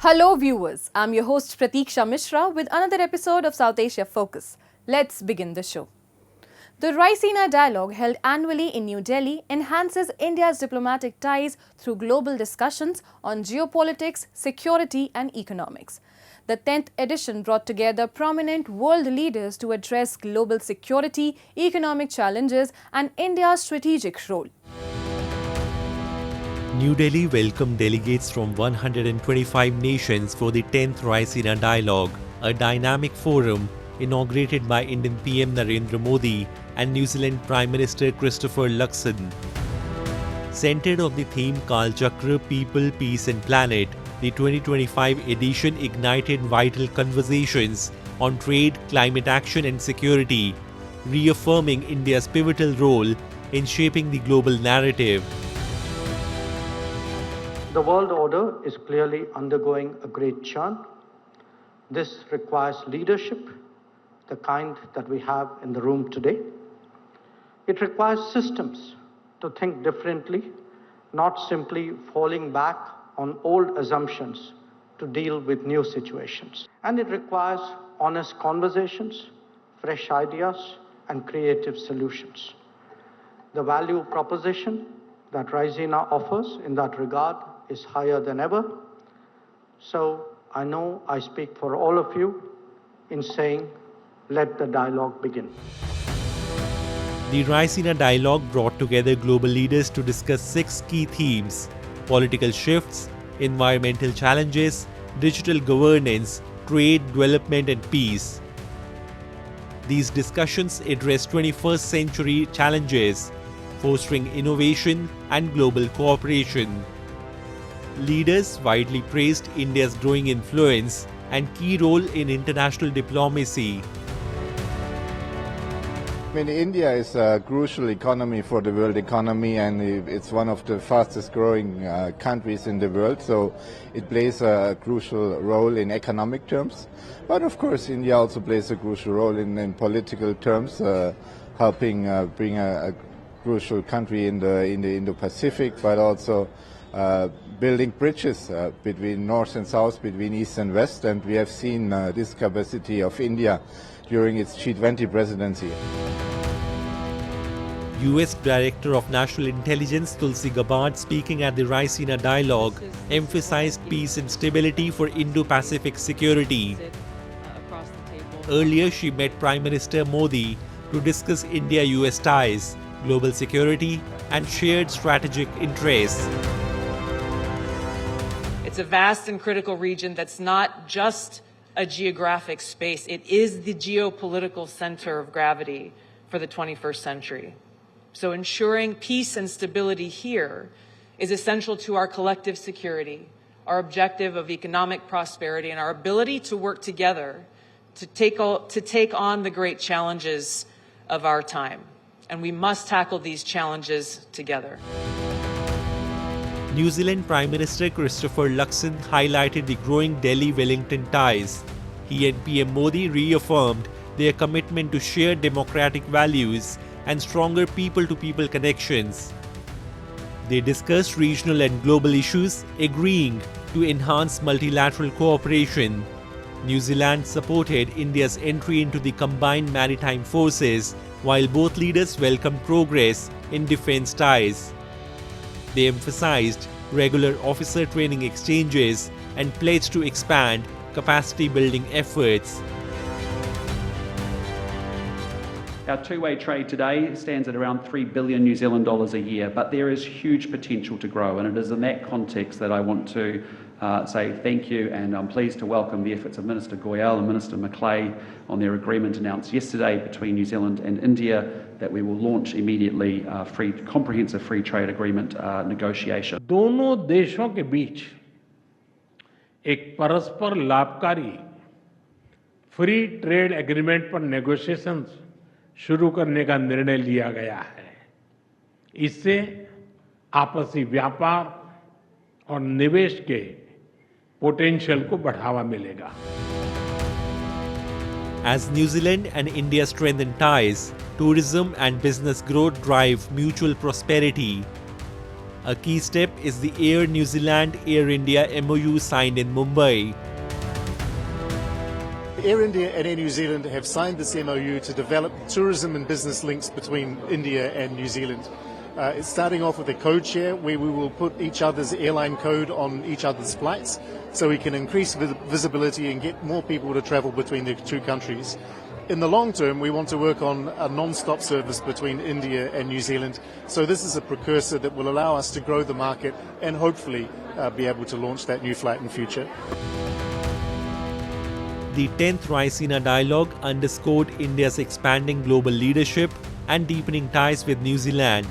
Hello viewers, I'm your host Pratiksha Mishra with another episode of South Asia Focus. Let's begin the show. The Raisina Dialogue, held annually in New Delhi, enhances India's diplomatic ties through global discussions on geopolitics, security and economics. The 10th edition brought together prominent world leaders to address global security, economic challenges and India's strategic role. New Delhi welcomed delegates from 125 nations for the 10th Raisina Dialogue, a dynamic forum inaugurated by Indian PM Narendra Modi and New Zealand Prime Minister Christopher Luxon. Centered on the theme Kal Chakra, People, Peace and Planet, the 2025 edition ignited vital conversations on trade, climate action and security, reaffirming India's pivotal role in shaping the global narrative. The world order is clearly undergoing a great churn. This requires leadership, the kind that we have in the room today. It requires systems to think differently, not simply falling back on old assumptions to deal with new situations. And it requires honest conversations, fresh ideas, and creative solutions. The value proposition that Raisina offers in that regard is higher than ever. So I know I speak for all of you in saying, let the dialogue begin. The Raisina Dialogue brought together global leaders to discuss 6 key themes: political shifts, environmental challenges, digital governance, trade, development and peace. These discussions address 21st century challenges, fostering innovation and global cooperation. Leaders widely praised India's growing influence and key role in international diplomacy. India is a crucial economy for the world economy, and it's one of the fastest growing countries in the world, so it plays a crucial role in economic terms. But of course, India also plays a crucial role in political terms, helping bring a crucial country in the Indo-Pacific, but also building bridges between North and South, between East and West, and we have seen this capacity of India during its G20 presidency. US Director of National Intelligence Tulsi Gabbard, speaking at the Raisina Dialogue, emphasized peace and stability for Indo-Pacific security. Earlier, she met Prime Minister Modi to discuss India-US ties, global security and shared strategic interests. It's a vast and critical region that's not just a geographic space. It is the geopolitical center of gravity for the 21st century. So ensuring peace and stability here is essential to our collective security, our objective of economic prosperity, and our ability to work together to take on the great challenges of our time. And we must tackle these challenges together. New Zealand Prime Minister Christopher Luxon highlighted the growing Delhi-Wellington ties. He and PM Modi reaffirmed their commitment to shared democratic values and stronger people-to-people connections. They discussed regional and global issues, agreeing to enhance multilateral cooperation. New Zealand supported India's entry into the combined maritime forces, while both leaders welcomed progress in defense ties. They emphasized regular officer training exchanges and pledged to expand capacity building efforts. Our two-way trade today stands at around 3 billion New Zealand dollars a year, but there is huge potential to grow, and it is in that context that I want to say thank you, and I'm pleased to welcome the efforts of Minister Goyal and Minister Macleay on their agreement announced yesterday between New Zealand and India that we will launch immediately comprehensive free trade agreement negotiation. दोनों देशों के बीच एक परस्पर लाभकारी free trade agreement पर negotiations शुरू करने का निर्णय लिया गया है। इससे आपसी व्यापार और निवेश के पोटेंशियल को बढ़ावा मिलेगा। As New Zealand and India strengthen ties, tourism and business growth drive mutual prosperity. A key step is the Air New Zealand Air India MOU signed in Mumbai. Air India and Air New Zealand have signed this MOU to develop tourism and business links between India and New Zealand. It's starting off with a code share where we will put each other's airline code on each other's flights so we can increase visibility and get more people to travel between the two countries. In the long term, we want to work on a non-stop service between India and New Zealand. So this is a precursor that will allow us to grow the market and hopefully be able to launch that new flight in future. The 10th Raisina Dialogue underscored India's expanding global leadership and deepening ties with New Zealand.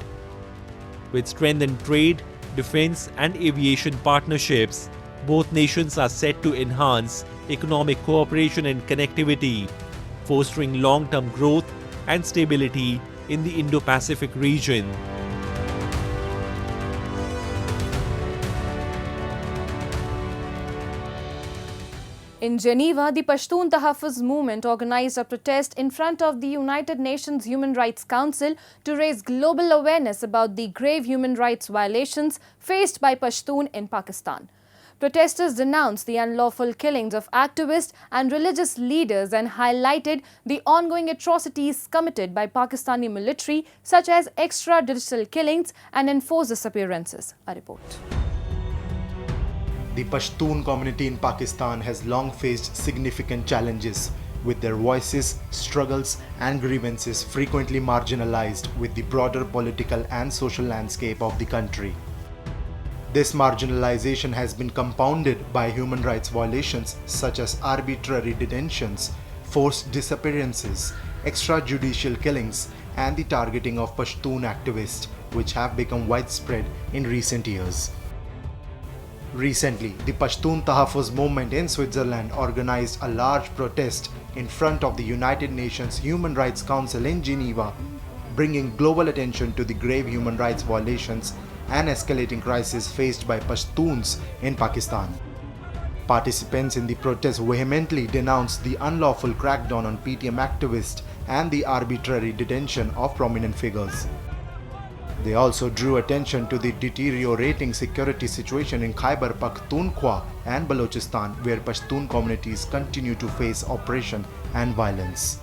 With strengthened trade, defense, and aviation partnerships, both nations are set to enhance economic cooperation and connectivity, fostering long-term growth and stability in the Indo-Pacific region. In Geneva, the Pashtun Tahaffuz movement organized a protest in front of the United Nations Human Rights Council to raise global awareness about the grave human rights violations faced by Pashtun in Pakistan. Protesters denounced the unlawful killings of activists and religious leaders and highlighted the ongoing atrocities committed by Pakistani military such as extrajudicial killings and enforced disappearances. A report. The Pashtun community in Pakistan has long faced significant challenges, with their voices, struggles and grievances frequently marginalized with the broader political and social landscape of the country. This marginalization has been compounded by human rights violations such as arbitrary detentions, forced disappearances, extrajudicial killings and the targeting of Pashtun activists, which have become widespread in recent years. Recently, the Pashtun Tahaffuz movement in Switzerland organized a large protest in front of the United Nations Human Rights Council in Geneva, bringing global attention to the grave human rights violations and escalating crisis faced by Pashtuns in Pakistan. Participants in the protest vehemently denounced the unlawful crackdown on PTM activists and the arbitrary detention of prominent figures. They also drew attention to the deteriorating security situation in Khyber Pakhtunkhwa and Balochistan, where Pashtun communities continue to face oppression and violence.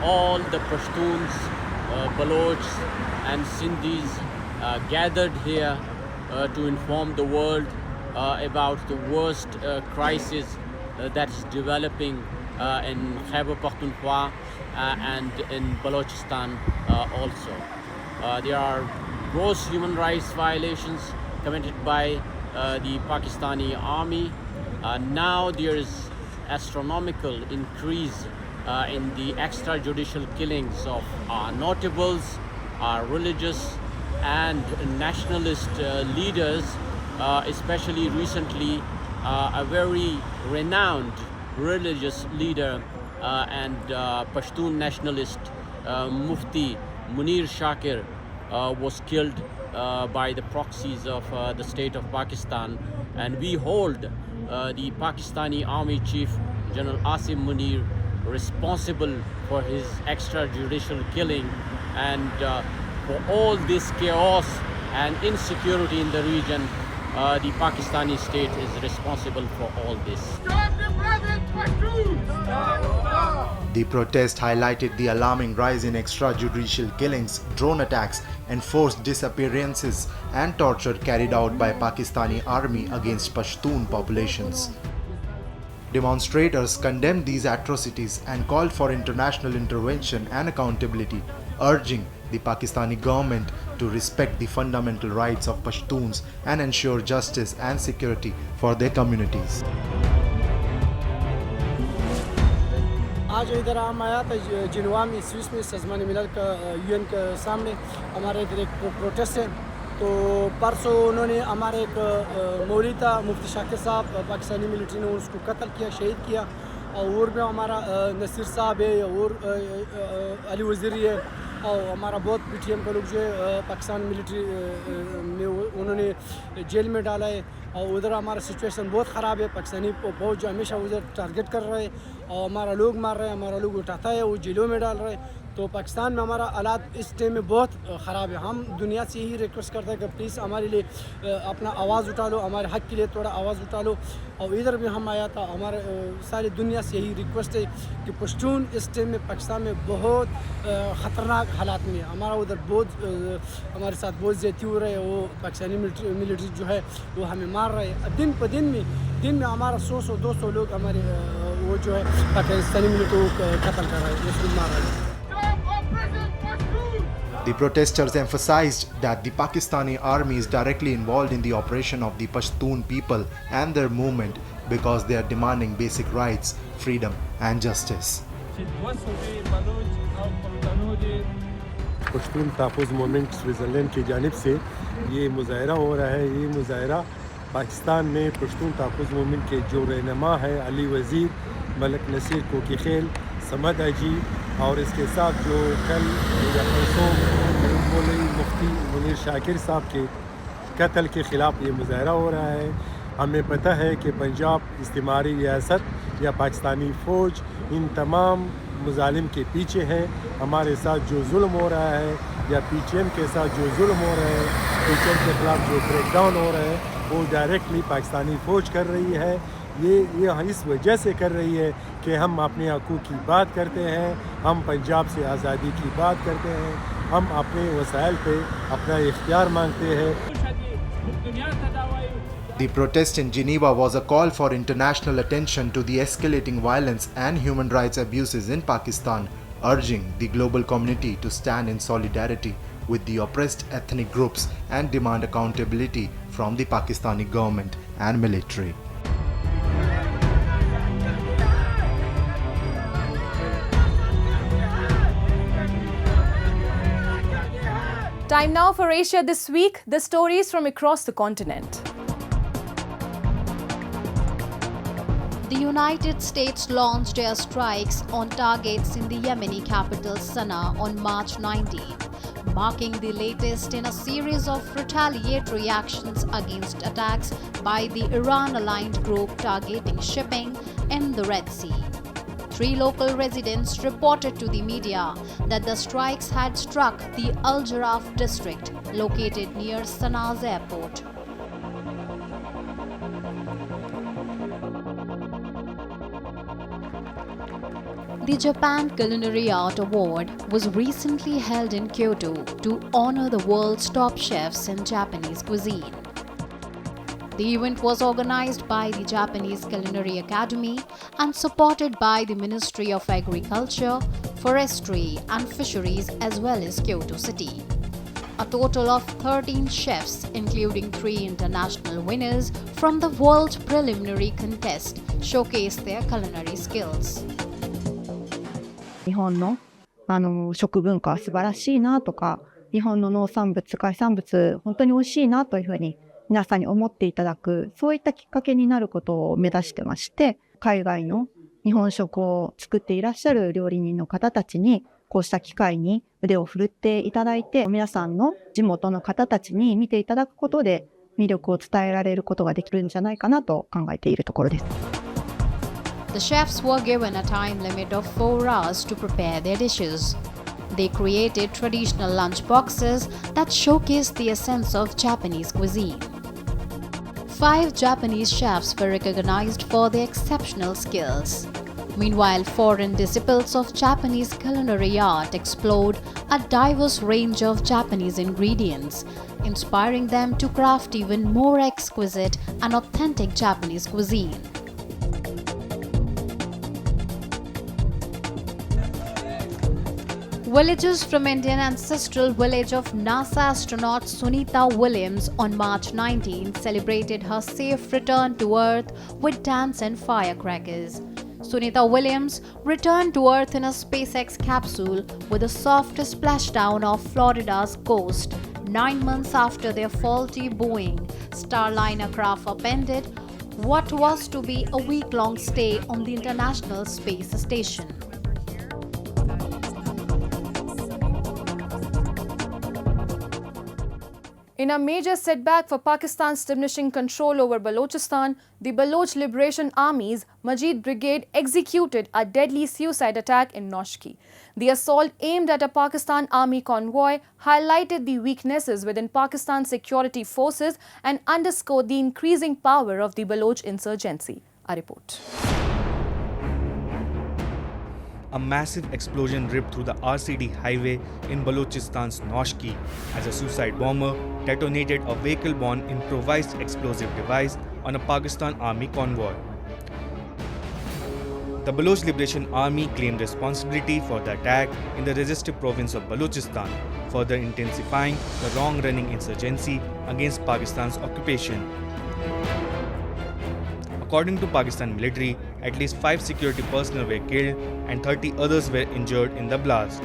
All the Pashtuns, Balochs and Sindhis gathered here to inform the world about the worst crisis that's developing in Khyber Pakhtunkhwa and in Balochistan also. There are gross human rights violations committed by the Pakistani army. Now there is astronomical increase in the extrajudicial killings of notables, religious and nationalist leaders, especially recently a very renowned religious leader and Pashtun nationalist Mufti Munir Shakir was killed by the proxies of the state of Pakistan, and we hold the Pakistani Army Chief General Asim Munir responsible for his extrajudicial killing, and for all this chaos and insecurity in the region, the Pakistani state is responsible for all this. The protest highlighted the alarming rise in extrajudicial killings, drone attacks, and forced disappearances and torture carried out by Pakistani army against Pashtun populations. Demonstrators condemned these atrocities and called for international intervention and accountability, urging the Pakistani government to respect the fundamental rights of Pashtuns and ensure justice and security for their communities. आज इधर हम आया था जिनवा में Swiss में साज़मान मिलल का UN के सामने हमारे इधर एक प्रोटेस्ट है। तो परसों उन्होंने हमारे एक मौलवी था मुफ्ती शाकिर साहब, पाकिस्तानी मिलिट्री ने उसको कत्ल किया, शहीद किया। और भी हमारा नसीर साहब है और अली वज़ीरी है और हमारा बहुत पीटीएम का लोग जो है पाकिस्तान मिलिट्री में उन्होंने जेल में डाला है। और उधर हमारा सिचुएशन बहुत ख़राब है। पाकिस्तानी फौज जो हमेशा उधर टारगेट कर रहे हैं और हमारा लोग मार रहे हैं, हमारा लोग उठाता है वो जेलों में डाल रहे हैं। तो पाकिस्तान में हमारा हालात इस टाइम में बहुत ख़राब है। हम दुनिया से यही रिक्वेस्ट करते हैं कि प्लीज़ हमारे लिए अपना आवाज़ उठा लो, हमारे हक़ के लिए थोड़ा आवाज़ उठा लो। और इधर भी हम आया था, हमारे सारी दुनिया से यही रिक्वेस्ट है कि पश्तून इस टाइम में पाकिस्तान में बहुत ख़तरनाक हालात में है। हमारा उधर बहुत हमारे साथ बहुत ज़्यादती हो रहे हैं। वो पाकिस्तानी मिलिट्री जो है वो हमें मार रहे हैं। दिन पर दिन में हमारा 100-200 लोग हमारे वो जो है पाकिस्तानी मिलिट्री को कत्ल कर रहे हैं, उसको मार रहे हैं। The protesters emphasized that the Pakistani army is directly involved in the operation of the Pashtun people and their movement because they are demanding basic rights, freedom and justice. Pashtun Tahaffuz movement Switzerland की जानिब से ये मुज़ाहरा हो रहा है। ये मुज़ाहरा पाकिस्तान में Pashtun Tahaffuz movement के जो रहनुमा है अली वज़ीर, मलक नसीर कोकी खेल, समद अजी और इसके साथ जो कल मुफ्ती मुनीर शाकिर साहब के कत्ल के ख़िलाफ़ ये मुज़ाहरा हो रहा है। हमें पता है कि पंजाब इस्तिमारी रियासत या पाकिस्तानी फ़ौज इन तमाम मुज़ालिम के पीछे हैं। हमारे साथ जो जुल्म हो रहा है या PTM के साथ जो जुल्म हो रहा है, PTM के ख़िलाफ़ जो ब्रेकडाउन हो रहा है वो डायरेक्टली पाकिस्तानी फ़ौज कर रही है। ये इस वजह से कर रही है कि हम अपने हक़ूक़ की बात करते हैं, हम पंजाब से आज़ादी की बात करते हैं, हम अपने वसाइल पे अपना इख्तियार मांगते हैं। The protest in Geneva was a call for international attention to the escalating violence and human rights abuses in Pakistan, urging the global community to stand in solidarity with the oppressed ethnic groups and demand accountability from the Pakistani government and military. Time now for Asia This Week, the stories from across the continent. The United States launched airstrikes on targets in the Yemeni capital Sana'a on March 19, marking the latest in a series of retaliatory actions against attacks by the Iran-aligned group targeting shipping in the Red Sea. 3 local residents reported to the media that the strikes had struck the Al Jaraf district located near Sana'a's airport. The Japan Culinary Art Award was recently held in Kyoto to honor the world's top chefs in Japanese cuisine. The event was organized by the Japanese Culinary Academy and supported by the Ministry of Agriculture, Forestry and Fisheries as well as Kyoto City. A total of 13 chefs, including 3 international winners from the World Preliminary Contest, showcased their culinary skills. 日本の食文化は素晴らしいなとか、日本の農産物、海産物本当に美味しいなというふうに皆さんに思っていただく、そういったきっかけになることを目指してまして、海外の日本食を作っていらっしゃる料理人の方たちにこうした機会に腕を振るっていただいて、皆さんの地元の方たちに見ていただくことで魅力を伝えられることができるんじゃないかなと考えているところです。The chefs were given a time limit of 4 hours to prepare their dishes. They created traditional lunch boxes that showcased the essence of Japanese cuisine. 5 Japanese chefs were recognized for their exceptional skills. Meanwhile, foreign disciples of Japanese culinary art explored a diverse range of Japanese ingredients, inspiring them to craft even more exquisite and authentic Japanese cuisine. Villagers from Indian ancestral village of NASA astronaut Sunita Williams on March 19 celebrated her safe return to Earth with dance and firecrackers. Sunita Williams returned to Earth in a SpaceX capsule with a soft splashdown off Florida's coast 9 months after their faulty Boeing Starliner craft upended what was to be a week-long stay on the International Space Station. In a major setback for Pakistan's diminishing control over Balochistan, the Baloch Liberation Army's Majid Brigade executed a deadly suicide attack in Noshki. The assault, aimed at a Pakistan army convoy, highlighted the weaknesses within Pakistan's security forces and underscored the increasing power of the Baloch insurgency. A report. A massive explosion ripped through the RCD highway in Balochistan's Noshki as a suicide bomber detonated a vehicle-borne improvised explosive device on a Pakistan army convoy. The Baloch Liberation Army claimed responsibility for the attack in the resistive province of Balochistan, further intensifying the long-running insurgency against Pakistan's occupation. According to Pakistan military, at least 5 security personnel were killed and 30 others were injured in the blast.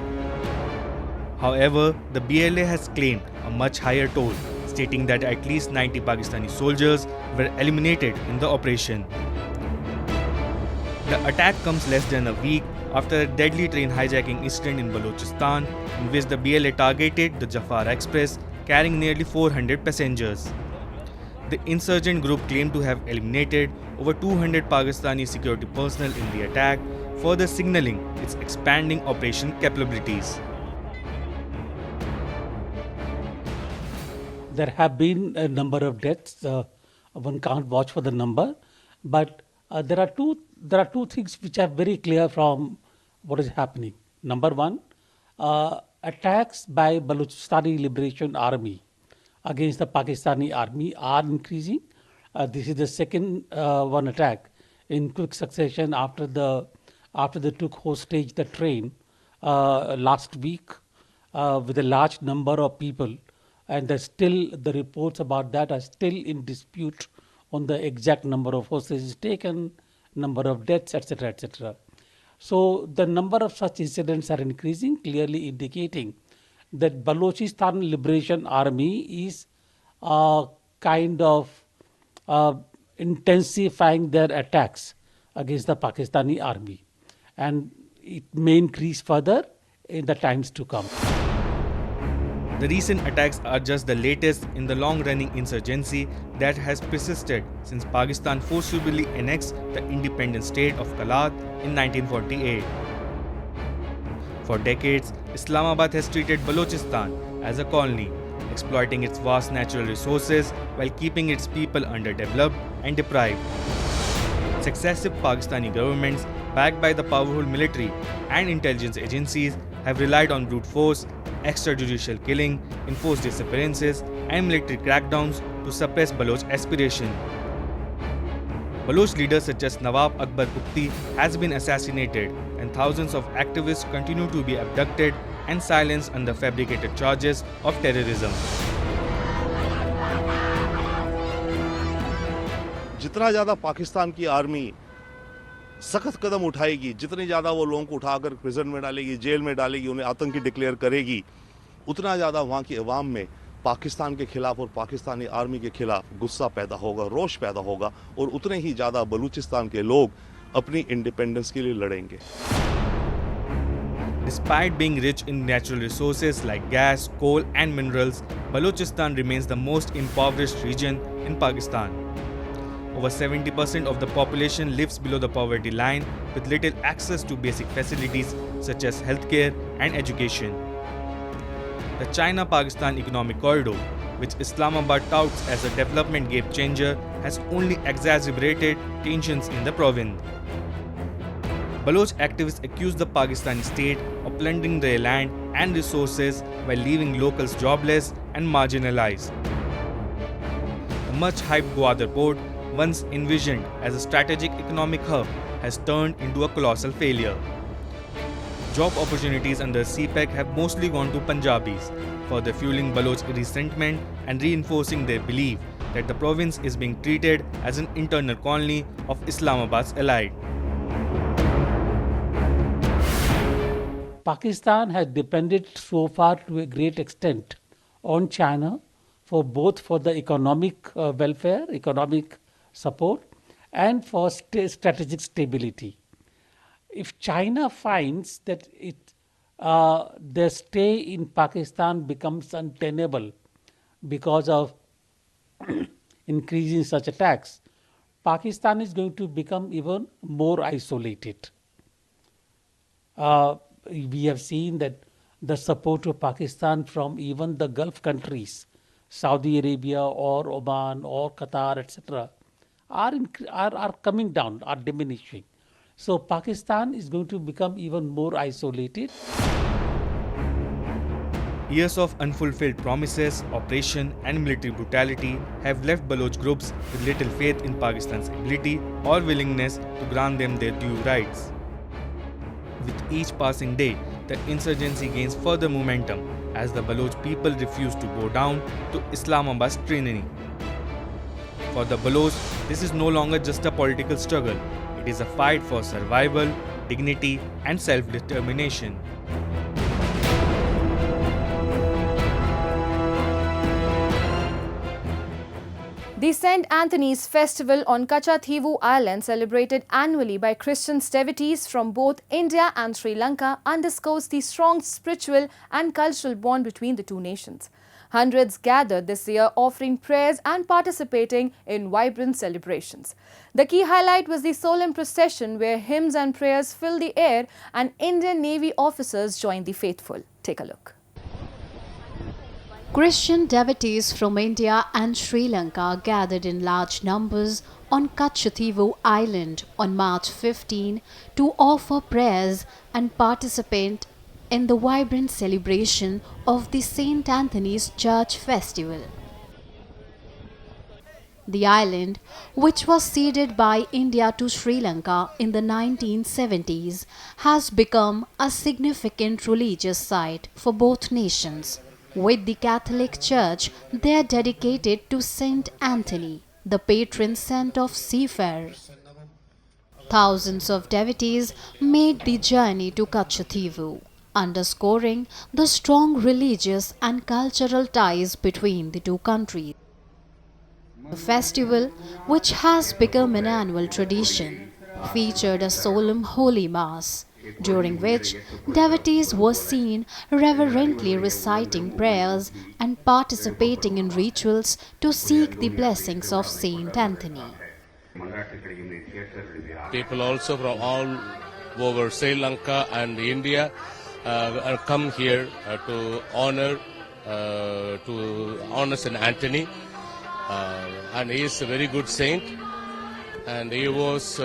However, the BLA has claimed a much higher toll, stating that at least 90 Pakistani soldiers were eliminated in the operation. The attack comes less than a week after a deadly train hijacking incident in Balochistan, in which the BLA targeted the Jafar Express carrying nearly 400 passengers. The insurgent group claimed to have eliminated over 200 Pakistani security personnel in the attack, further signaling its expanding operation capabilities. There have been a number of deaths. One can't watch for the number, but there are two things which are very clear from what is happening. Number one, attacks by Balochistan Liberation Army against the Pakistani army are increasing. This is the second one attack in quick succession after they took hostage the train last week with a large number of people, and the reports about that are still in dispute on the exact number of hostages taken, number of deaths, etc., etc. So the number of such incidents are increasing, clearly indicating that Balochistan Liberation Army is kind of intensifying their attacks against the Pakistani army, and it may increase further in the times to come. The recent attacks are just the latest in the long-running insurgency that has persisted since Pakistan forcibly annexed the independent state of Kalat in 1948. For decades, Islamabad has treated Balochistan as a colony, exploiting its vast natural resources while keeping its people underdeveloped and deprived. Successive Pakistani governments, backed by the powerful military and intelligence agencies, have relied on brute force, extrajudicial killing, enforced disappearances, and military crackdowns to suppress Baloch aspiration. Baloch leaders such as Nawab Akbar Ukti has been assassinated, and thousands of activists continue to be abducted and silenced under fabricated charges of terrorism. जितना ज़्यादा पाकिस्तान की army सख्त कदम उठाएगी, जितने ज़्यादा वो लोगों को उठाकर प्रिजन में डालेगी, जेल में डालेगी, उन्हें आतंकी डिक्लेयर करेगी, उतना ज़्यादा वहाँ की अवाम में पाकिस्तान के खिलाफ और पाकिस्तानी आर्मी के खिलाफ गुस्सा पैदा होगा, रोष पैदा होगा, और उतने ही ज़्यादा बलूचिस्तान के लोग अपनी इंडिपेंडेंस के लिए लड़ेंगे. Despite being rich in natural resources like gas, coal and minerals, Balochistan remains the most impoverished region in Pakistan. Over 70% of the population lives below the poverty line with little access to basic facilities such as healthcare and education. The China-Pakistan Economic Corridor, which Islamabad touts as a development game changer, has only exacerbated tensions in the province. Baloch activists accuse the Pakistani state of plundering their land and resources while leaving locals jobless and marginalized. The much-hyped Gwadar port, once envisioned as a strategic economic hub, has turned into a colossal failure. Job opportunities under CPEC have mostly gone to Punjabis, further fueling Baloch resentment and reinforcing their belief that the province is being treated as an internal colony of Islamabad's elite. Pakistan has depended so far to a great extent on China for the economic welfare, economic support, and for strategic stability. If China finds that their stay in Pakistan becomes untenable because of increasing such attacks, Pakistan is going to become even more isolated. We have seen that the support of Pakistan from even the Gulf countries, Saudi Arabia or Oman or Qatar, etc., are coming down, are diminishing. So Pakistan is going to become even more isolated. Years of unfulfilled promises, oppression and military brutality have left Baloch groups with little faith in Pakistan's ability or willingness to grant them their due rights. With each passing day, the insurgency gains further momentum as the Baloch people refuse to bow down to Islamabad's tyranny. For the Baloch, this is no longer just a political struggle. It is a fight for survival, dignity and self-determination. The St. Anthony's Festival on Kachathivu Island, celebrated annually by Christian devotees from both India and Sri Lanka, underscores the strong spiritual and cultural bond between the two nations. Hundreds gathered this year, offering prayers and participating in vibrant celebrations. The key highlight was the solemn procession where hymns and prayers filled the air and Indian Navy officers joined the faithful. Take a look. Christian devotees from India and Sri Lanka gathered in large numbers on Kachathivu Island on March 15 to offer prayers and participate in the vibrant celebration of the St. Anthony's Church Festival. The island, which was ceded by India to Sri Lanka in the 1970s, has become a significant religious site for both nations, with the Catholic Church there dedicated to Saint Anthony, the patron saint of seafarers. Thousands of devotees made the journey to Kachathivu, underscoring the strong religious and cultural ties between the two countries. The festival, which has become an annual tradition, featured a solemn holy mass, during which devotees were seen reverently reciting prayers and participating in rituals to seek the blessings of Saint Anthony. People also from all over Sri Lanka and India come here to honor Saint Anthony, and he is a very good saint, and he was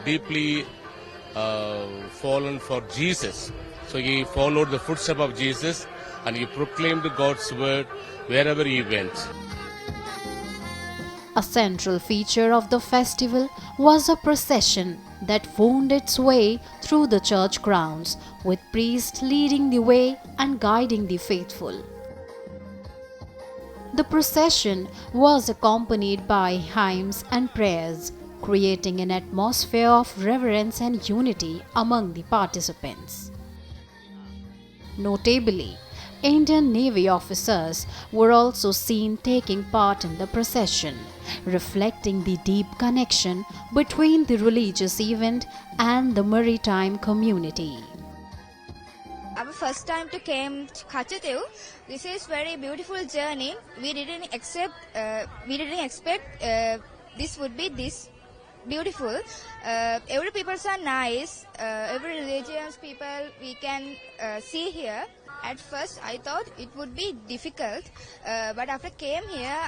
deeply fallen for Jesus. So he followed the footsteps of Jesus and he proclaimed God's word wherever he went. A central feature of the festival was a procession that wound its way through the church grounds, with priests leading the way and guiding the faithful. The procession was accompanied by hymns and prayers, creating an atmosphere of reverence and unity among the participants. Notably, Indian Navy officers were also seen taking part in the procession, reflecting the deep connection between the religious event and the maritime community. Our first time to came to Kachathivu. This is very beautiful journey. We didn't expect this would be this beautiful. Every people are nice. Every religious people we can see here. At first, I thought it would be difficult, but after came here,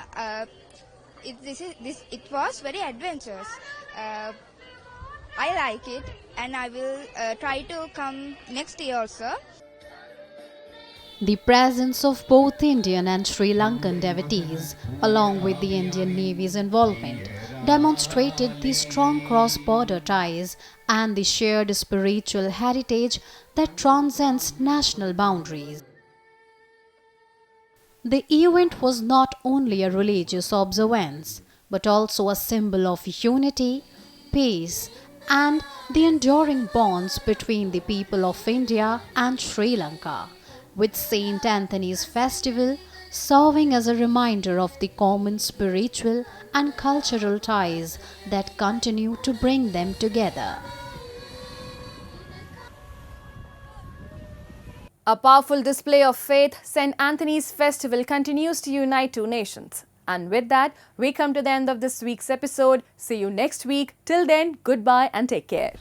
it was very adventurous. I like it, and I will try to come next year also. The presence of both Indian and Sri Lankan devotees, along with the Indian Navy's involvement, demonstrated the strong cross-border ties and the shared spiritual heritage that transcends national boundaries. The event was not only a religious observance, but also a symbol of unity, peace, and the enduring bonds between the people of India and Sri Lanka, with St. Anthony's Festival serving as a reminder of the common spiritual and cultural ties that continue to bring them together. A powerful display of faith, St. Anthony's Festival continues to unite two nations. And with that, we come to the end of this week's episode. See you next week. Till then, goodbye and take care.